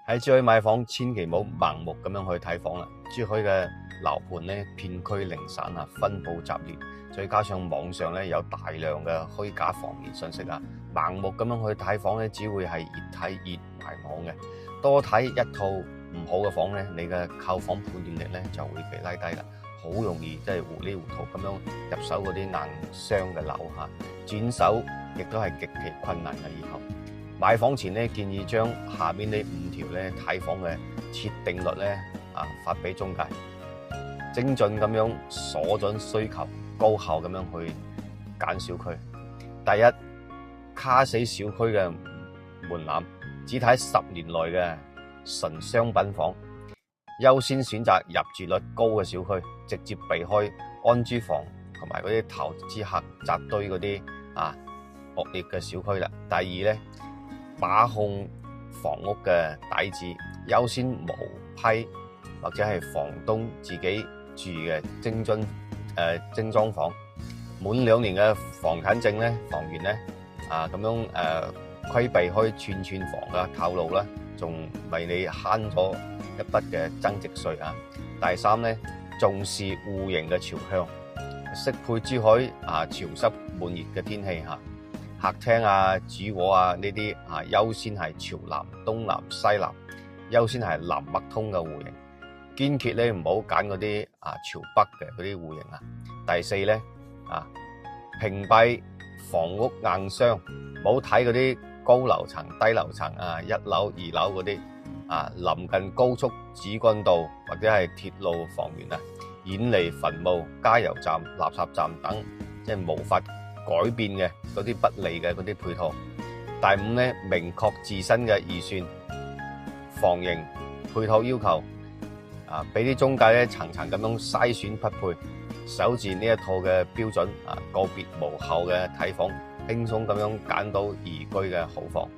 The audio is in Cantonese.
喺珠海買房，千祈唔好盲目咁樣去睇房啦。珠海嘅樓盤咧遍區零散啊，分佈雜亂，再加上網上咧有大量嘅虛假房源信息啊，盲目咁樣去睇房咧，只會係越睇越迷惘嘅。多睇一套唔好嘅房咧，你嘅購房判斷力咧就會被拉低啦，好容易即係糊裡糊塗咁樣入手嗰啲硬傷嘅樓嚇，轉手亦都係極其困難嘅。以後買房前咧，建議將下面呢5條咧睇房嘅設定律咧發俾中介，精準咁樣鎖準需求，高效咁樣去揀小區。第一，卡死小區嘅門檻，只睇10年內嘅純商品房，優先選擇入住率高嘅小區，直接避開安居房同埋嗰啲投資客扎堆嗰啲惡劣嘅小區啦。第二咧，把控房屋嘅底子，優先無批或者係房東自己住嘅精裝房，滿2年嘅房產證咧，房源咧咁樣規避開串房嘅套路啦，仲為你慳咗一筆嘅增值稅啊。第三咧，重視戶型嘅朝向，適配珠海潮濕悶熱嘅天氣嚇。客廳主臥呢啲優先係朝南、東南、西南，優先係南北通嘅戶型。堅決咧唔好揀嗰啲朝北嘅嗰啲戶型啊。第四咧屏蔽房屋硬傷，唔好睇嗰啲高樓層、低樓層1樓、2樓嗰啲臨近高速主幹道或者係鐵路房源遠離墳墓、加油站、垃圾站等，即係無法改變嘅嗰啲不利嘅嗰啲配套。第5咧，明確自身嘅預算、房型、配套要求，俾啲中介咧層層咁樣篩選匹配，守住呢一套嘅標準，個別無後嘅睇房，輕鬆咁樣揀到宜居嘅好房。